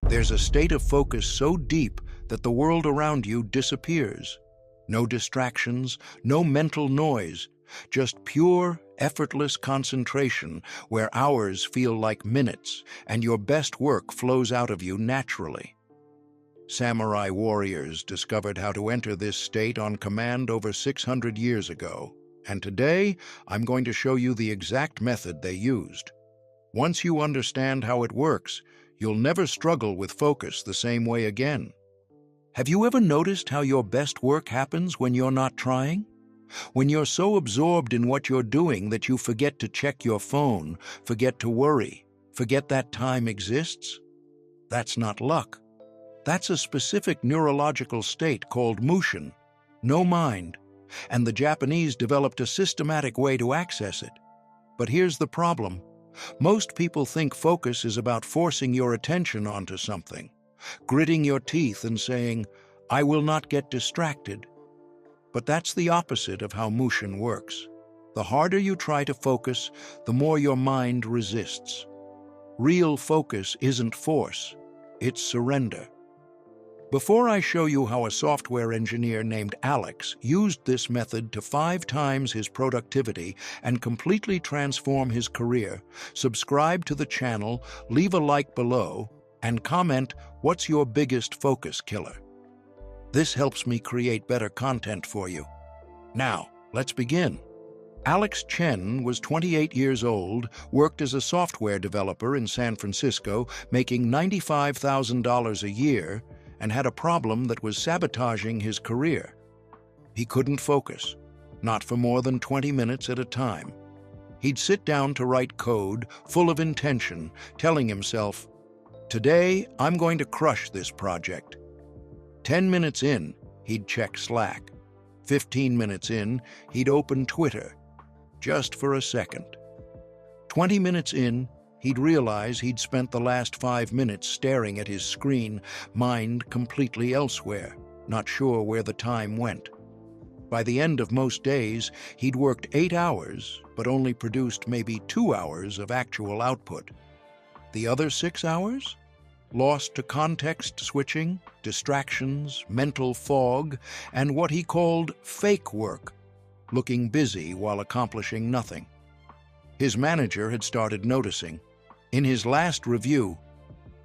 There's a state of focus so deep that the world around you disappears. No distractions, no mental noise, just pure, effortless concentration where hours feel like minutes and your best work flows out of you naturally. Samurai warriors discovered how to enter this state on command over 600 years ago, and today I'm going to show you the exact method they used. Once you understand how it works, you'll never struggle with focus the same way again. Have you ever noticed how your best work happens when you're not trying? When you're so absorbed in what you're doing that you forget to check your phone, forget to worry, forget that time exists? That's not luck. That's a specific neurological state called Mushin No Mind, and the Japanese developed a systematic way to access it. But here's the problem. Most people think focus is about forcing your attention onto something, gritting your teeth and saying, "I will not get distracted." But that's the opposite of how Mushin works. The harder you try to focus, the more your mind resists. Real focus isn't force, it's surrender. Before I show you how a software engineer named Alex used this method to 5 times his productivity and completely transform his career, subscribe to the channel, leave a like below, and comment, what's your biggest focus killer? This helps me create better content for you. Now, let's begin. Alex Chen was 28 years old, worked as a software developer in San Francisco, making $95,000 a year, and had a problem that was sabotaging his career. He couldn't focus, not for more than 20 minutes at a time. He'd sit down to write code, full of intention, telling himself, "Today, I'm going to crush this project." 10 minutes in, he'd check Slack. 15 minutes in, he'd open Twitter, just for a second. 20 minutes in, he'd realize he'd spent the last 5 minutes staring at his screen, mind completely elsewhere, not sure where the time went. By the end of most days, he'd worked 8 hours, but only produced maybe 2 hours of actual output. The other 6 hours? Lost to context switching, distractions, mental fog, and what he called fake work, looking busy while accomplishing nothing. His manager had started noticing. In his last review,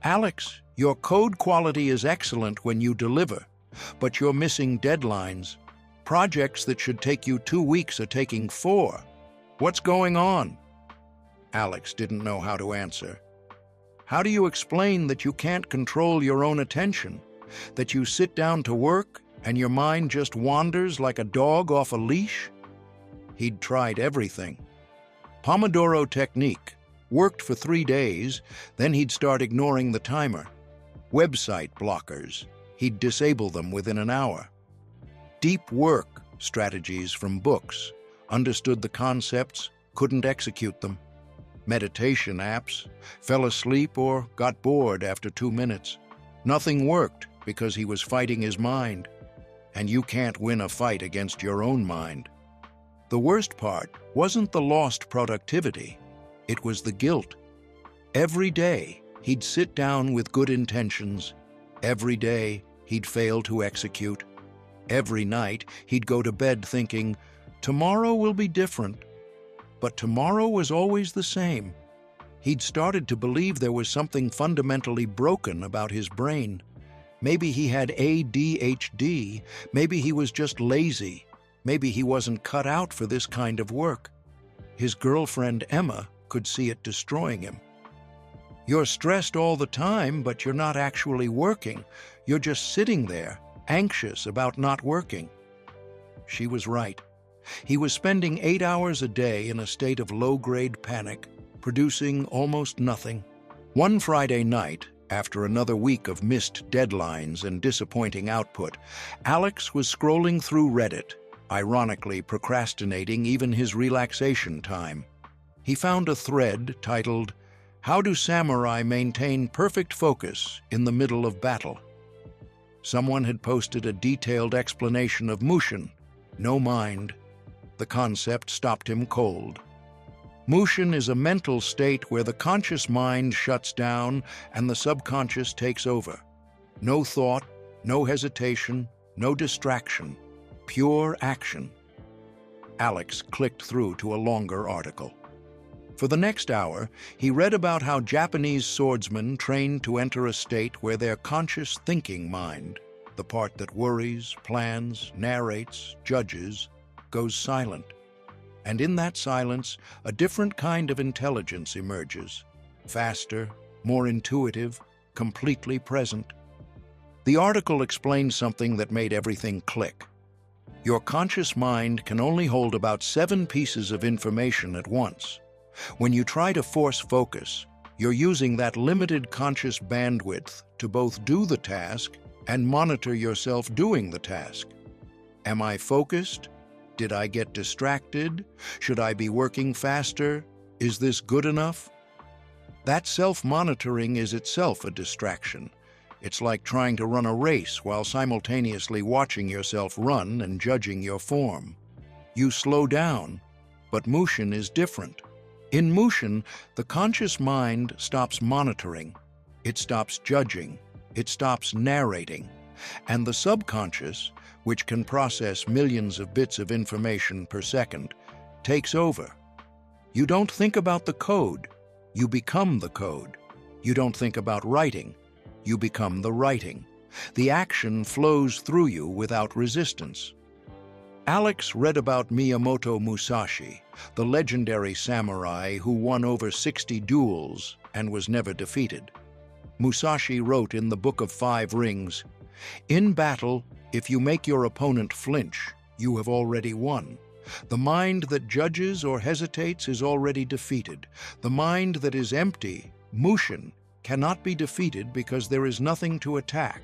"Alex, your code quality is excellent when you deliver, but you're missing deadlines. Projects that should take you 2 weeks are taking 4. What's going on?" Alex didn't know how to answer. How do you explain that you can't control your own attention? That you sit down to work and your mind just wanders like a dog off a leash? He'd tried everything. Pomodoro technique. Worked for 3 days, then he'd start ignoring the timer. Website blockers. He'd disable them within an hour. Deep work strategies from books. Understood the concepts, couldn't execute them. Meditation apps. Fell asleep or got bored after 2 minutes. Nothing worked because he was fighting his mind. And you can't win a fight against your own mind. The worst part wasn't the lost productivity. It was the guilt. Every day, he'd sit down with good intentions. Every day, he'd fail to execute. Every night, he'd go to bed thinking, "Tomorrow will be different." But tomorrow was always the same. He'd started to believe there was something fundamentally broken about his brain. Maybe he had ADHD, maybe he was just lazy, maybe he wasn't cut out for this kind of work. His girlfriend, Emma, could see it destroying him. "You're stressed all the time, but you're not actually working. You're just sitting there, anxious about not working." She was right. He was spending 8 hours a day in a state of low-grade panic, producing almost nothing. One Friday night, after another week of missed deadlines and disappointing output, Alex was scrolling through Reddit, ironically procrastinating even his relaxation time. He found a thread titled, "How do Samurai Maintain Perfect Focus in the Middle of Battle?" Someone had posted a detailed explanation of Mushin No Mind. The concept stopped him cold. Mushin is a mental state where the conscious mind shuts down and the subconscious takes over. No thought, no hesitation, no distraction, pure action. Alex clicked through to a longer article. For the next hour, he read about how Japanese swordsmen trained to enter a state where their conscious thinking mind, the part that worries, plans, narrates, judges, goes silent. And in that silence, a different kind of intelligence emerges. Faster, more intuitive, completely present. The article explained something that made everything click. Your conscious mind can only hold about 7 pieces of information at once. When you try to force focus, you're using that limited conscious bandwidth to both do the task and monitor yourself doing the task. Am I focused? Did I get distracted? Should I be working faster? Is this good enough? That self-monitoring is itself a distraction. It's like trying to run a race while simultaneously watching yourself run and judging your form. You slow down, but Mushin is different. In Mushin, the conscious mind stops monitoring. It stops judging. It stops narrating. And the subconscious, which can process millions of bits of information per second, takes over. You don't think about the code, you become the code. You don't think about writing, you become the writing. The action flows through you without resistance. Alex read about Miyamoto Musashi, the legendary samurai who won over 60 duels and was never defeated. Musashi wrote in the Book of 5 Rings, "In battle, if you make your opponent flinch, you have already won. The mind that judges or hesitates is already defeated. The mind that is empty, Mushin, cannot be defeated because there is nothing to attack."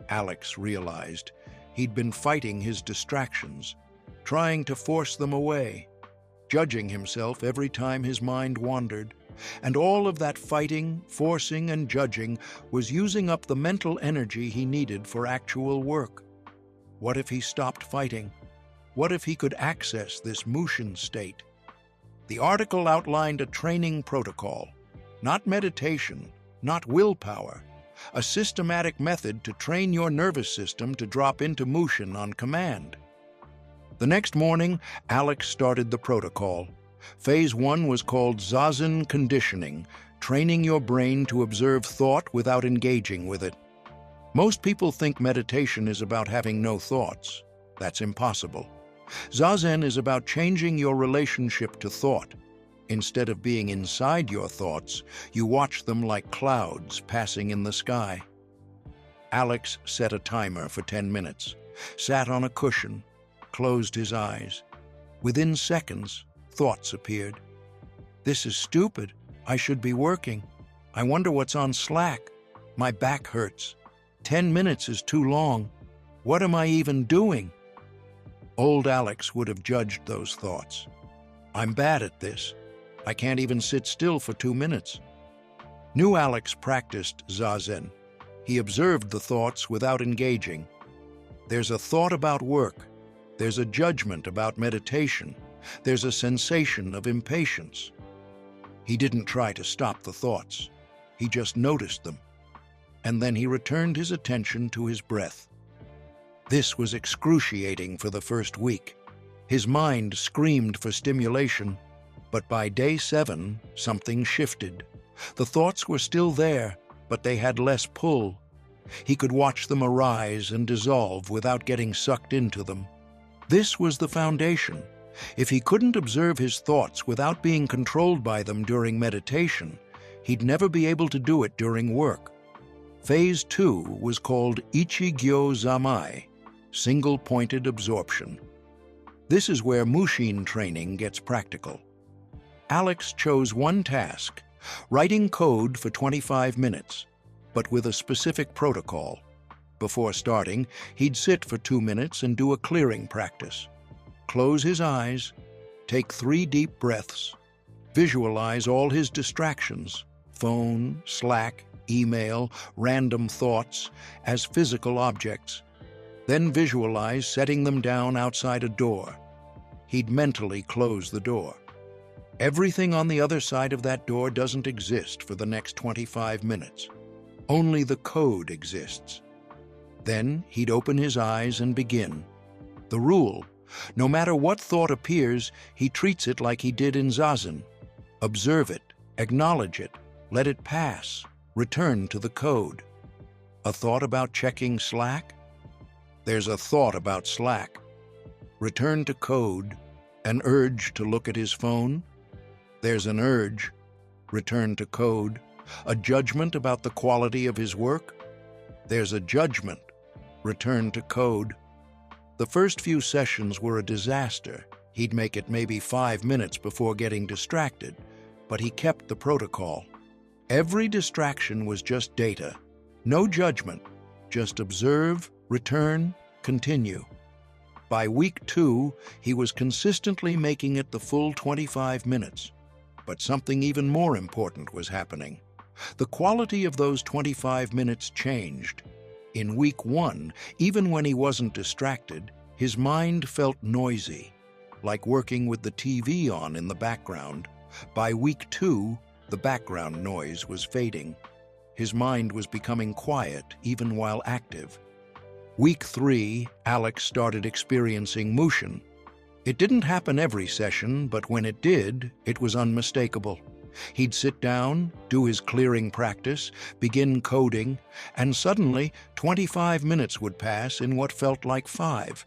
Alex realized he'd been fighting his distractions, trying to force them away, judging himself every time his mind wandered. And all of that fighting, forcing, and judging was using up the mental energy he needed for actual work. What if he stopped fighting? What if he could access this Mushin state? The article outlined a training protocol, not meditation, not willpower, a systematic method to train your nervous system to drop into Mushin on command. The next morning, Alex started the protocol. Phase 1 was called Zazen conditioning, training your brain to observe thought without engaging with it. Most people think meditation is about having no thoughts. That's impossible. Zazen is about changing your relationship to thought. Instead of being inside your thoughts, you watch them like clouds passing in the sky. Alex set a timer for 10 minutes, sat on a cushion, closed his eyes. Within seconds, thoughts appeared. "This is stupid. I should be working. I wonder what's on Slack. My back hurts. 10 minutes is too long. What am I even doing?" Old Alex would have judged those thoughts. "I'm bad at this. I can't even sit still for 2 minutes." New Alex practiced Zazen. He observed the thoughts without engaging. There's a thought about work. There's a judgment about meditation. There's a sensation of impatience. He didn't try to stop the thoughts. He just noticed them. And then he returned his attention to his breath. This was excruciating for the first week. His mind screamed for stimulation, but by day 7, something shifted. The thoughts were still there, but they had less pull. He could watch them arise and dissolve without getting sucked into them. This was the foundation. If he couldn't observe his thoughts without being controlled by them during meditation, he'd never be able to do it during work. Phase 2 was called Ichi-gyo Zamai, single-pointed absorption. This is where Mushin training gets practical. Alex chose one task, writing code for 25 minutes, but with a specific protocol. Before starting, he'd sit for 2 minutes and do a clearing practice. Close his eyes, take 3 deep breaths, visualize all his distractions, phone, Slack, email, random thoughts, as physical objects. Then visualize setting them down outside a door. He'd mentally close the door. Everything on the other side of that door doesn't exist for the next 25 minutes. Only the code exists. Then he'd open his eyes and begin. The rule: no matter what thought appears, he treats it like he did in Zazen. Observe it, acknowledge it, let it pass, return to the code. A thought about checking Slack? There's a thought about Slack. Return to code. An urge to look at his phone? There's an urge. Return to code. A judgment about the quality of his work? There's a judgment. Return to code. The first few sessions were a disaster. He'd make it maybe 5 minutes before getting distracted, but he kept the protocol. Every distraction was just data. No judgment. Just observe, return, continue. By week 2, he was consistently making it the full 25 minutes. But something even more important was happening. The quality of those 25 minutes changed. In week 1, even when he wasn't distracted, his mind felt noisy, like working with the TV on in the background. By week 2, the background noise was fading. His mind was becoming quiet, even while active. Week 3, Alex started experiencing Mushin. It didn't happen every session, but when it did, it was unmistakable. He'd sit down, do his clearing practice, begin coding, and suddenly 25 minutes would pass in what felt like 5.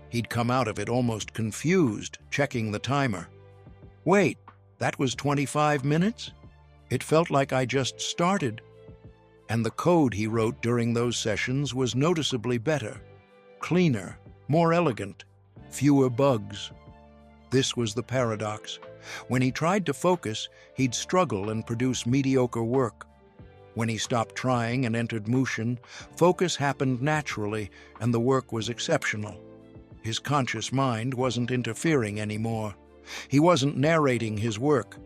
He'd come out of it almost confused, checking the timer. Wait, that was 25 minutes? It felt like I just started. And the code he wrote during those sessions was noticeably better, cleaner, more elegant, fewer bugs. This was the paradox. When he tried to focus, he'd struggle and produce mediocre work. When he stopped trying and entered Mushin, focus happened naturally and the work was exceptional. His conscious mind wasn't interfering anymore. He wasn't narrating his work.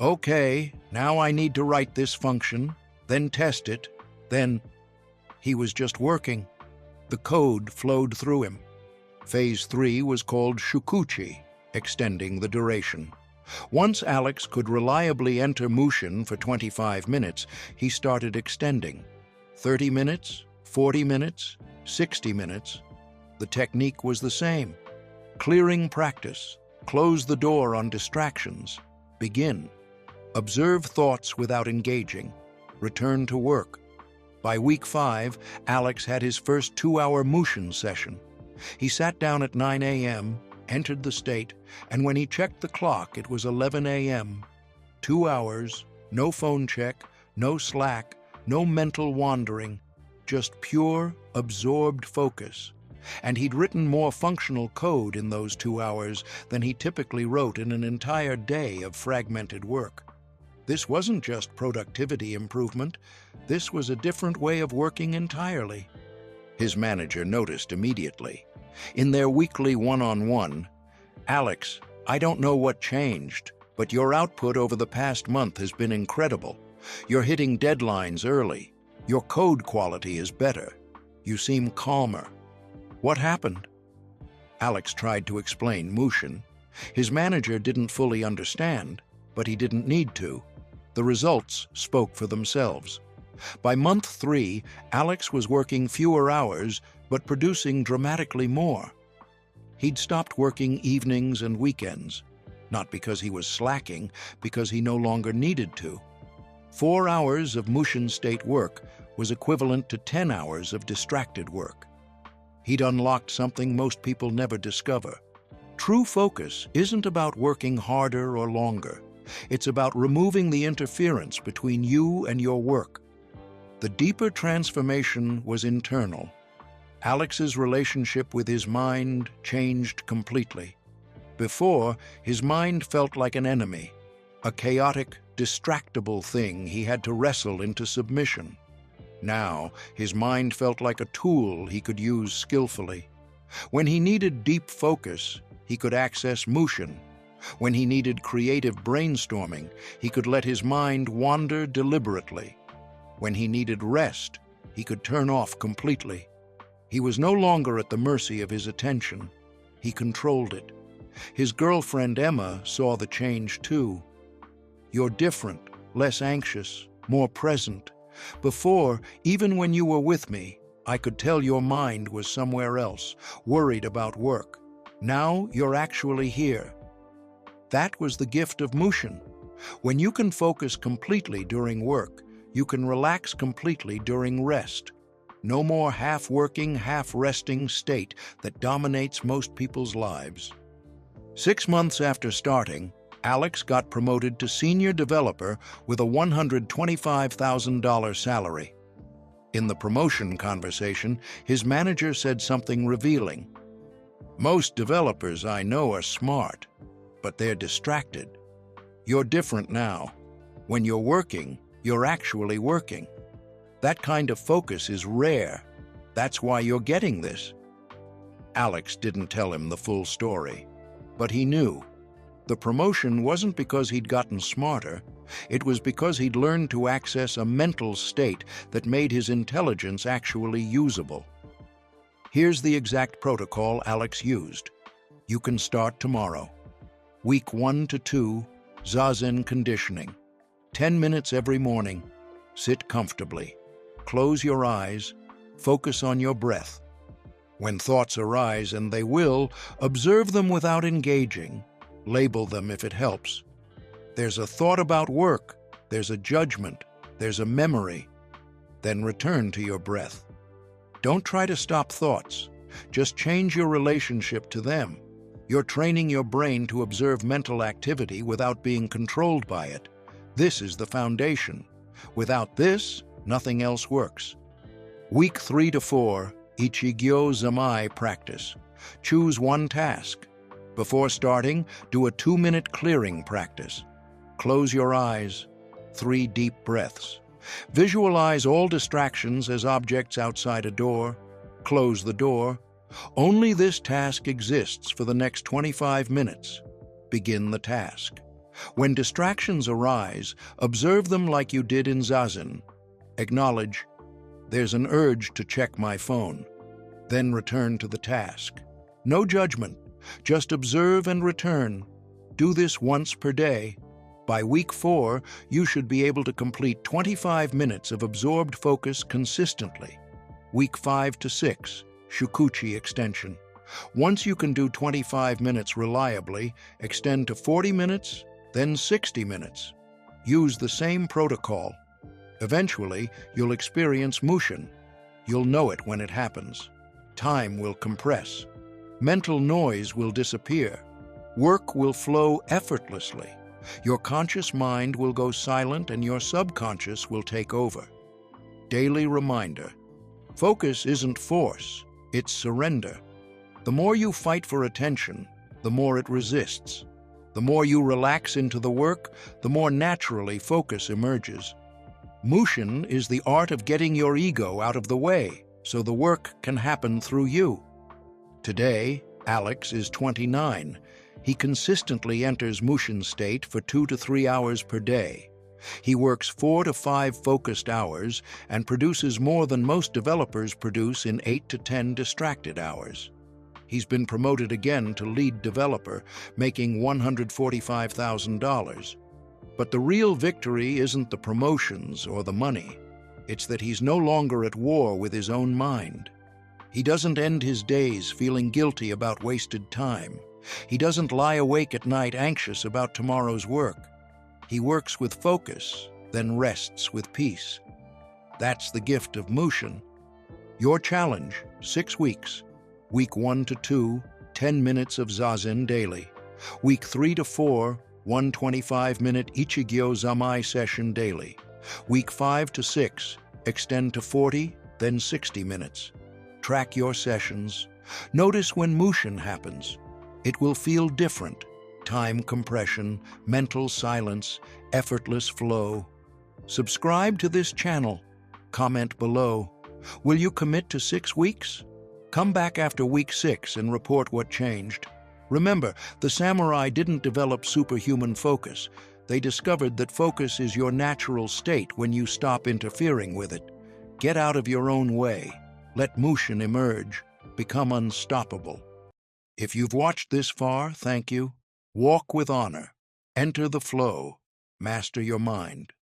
Okay, now I need to write this function, then test it, then... He was just working. The code flowed through him. Phase 3 was called Shukuchi, extending the duration. Once Alex could reliably enter Mushin for 25 minutes, he started extending. 30 minutes, 40 minutes, 60 minutes. The technique was the same. Clearing practice. Close the door on distractions. Begin. Observe thoughts without engaging. Return to work. By week 5, Alex had his first 2-hour Mushin session. He sat down at 9 a.m., entered the state, and when he checked the clock, it was 11 a.m. 2 hours, no phone check, no Slack, no mental wandering, just pure, absorbed focus. And he'd written more functional code in those 2 hours than he typically wrote in an entire day of fragmented work. This wasn't just productivity improvement. This was a different way of working entirely. His manager noticed immediately. In their weekly one-on-one, Alex, I don't know what changed, but your output over the past month has been incredible. You're hitting deadlines early. Your code quality is better. You seem calmer. What happened? Alex tried to explain Mushin. His manager didn't fully understand, but he didn't need to. The results spoke for themselves. By month 3, Alex was working fewer hours, but producing dramatically more. He'd stopped working evenings and weekends, not because he was slacking, because he no longer needed to. 4 hours of Mushin state work was equivalent to 10 hours of distracted work. He'd unlocked something most people never discover. True focus isn't about working harder or longer. It's about removing the interference between you and your work. The deeper transformation was internal. Alex's relationship with his mind changed completely. Before, his mind felt like an enemy, a chaotic, distractible thing he had to wrestle into submission. Now, his mind felt like a tool he could use skillfully. When he needed deep focus, he could access Mushin. When he needed creative brainstorming, he could let his mind wander deliberately. When he needed rest, he could turn off completely. He was no longer at the mercy of his attention. He controlled it. His girlfriend Emma saw the change too. You're different, less anxious, more present. Before, even when you were with me, I could tell your mind was somewhere else, worried about work. Now you're actually here. That was the gift of Mushin. When you can focus completely during work, you can relax completely during rest. No more half-working, half-resting state that dominates most people's lives. 6 months after starting, Alex got promoted to senior developer with a $125,000 salary. In the promotion conversation, his manager said something revealing. Most developers I know are smart, but they're distracted. You're different now. When you're working, you're actually working. That kind of focus is rare. That's why you're getting this. Alex didn't tell him the full story, but he knew. The promotion wasn't because he'd gotten smarter. It was because he'd learned to access a mental state that made his intelligence actually usable. Here's the exact protocol Alex used. You can start tomorrow. Week 1 to 2, Zazen conditioning. 10 minutes every morning. Sit comfortably. Close your eyes. Focus on your breath. When thoughts arise, and they will, observe them without engaging. Label them if it helps. There's a thought about work. There's a judgment. There's a memory. Then return to your breath. Don't try to stop thoughts. Just change your relationship to them. You're training your brain to observe mental activity without being controlled by it. This is the foundation. Without this, nothing else works. Week 3 to 4, Ichigyo Zamai practice. Choose one task. Before starting, do a 2-minute clearing practice. Close your eyes. 3 deep breaths. Visualize all distractions as objects outside a door. Close the door. Only this task exists for the next 25 minutes. Begin the task. When distractions arise, observe them like you did in Zazen. Acknowledge, there's an urge to check my phone. Then return to the task. No judgment, just observe and return. Do this once per day. By week 4, you should be able to complete 25 minutes of absorbed focus consistently. Week 5 to 6, Shukuchi extension. Once you can do 25 minutes reliably, extend to 40 minutes, then 60 minutes. Use the same protocol. Eventually, you'll experience Mushin. You'll know it when it happens. Time will compress. Mental noise will disappear. Work will flow effortlessly. Your conscious mind will go silent and your subconscious will take over. Daily reminder. Focus isn't force, it's surrender. The more you fight for attention, the more it resists. The more you relax into the work, the more naturally focus emerges. Mushin is the art of getting your ego out of the way so the work can happen through you. Today, Alex is 29. He consistently enters Mushin state for 2 to 3 hours per day. He works 4 to 5 focused hours and produces more than most developers produce in 8 to 10 distracted hours. He's been promoted again to lead developer, making $145,000. But the real victory isn't the promotions or the money. It's that he's no longer at war with his own mind. He doesn't end his days feeling guilty about wasted time. He doesn't lie awake at night anxious about tomorrow's work. He works with focus, then rests with peace. That's the gift of Mushin. Your challenge, 6 weeks. Week 1 to 2, 10 minutes of Zazen daily. Week 3 to 4, 125-minute Ichigyo Zamai session daily. Week 5 to 6, extend to 40, then 60 minutes. Track your sessions. Notice when Mushin happens. It will feel different. Time compression, mental silence, effortless flow. Subscribe to this channel. Comment below. Will you commit to 6 weeks? Come back after week 6 and report what changed. Remember, the samurai didn't develop superhuman focus. They discovered that focus is your natural state when you stop interfering with it. Get out of your own way. Let Mushin emerge. Become unstoppable. If you've watched this far, thank you. Walk with honor. Enter the flow. Master your mind.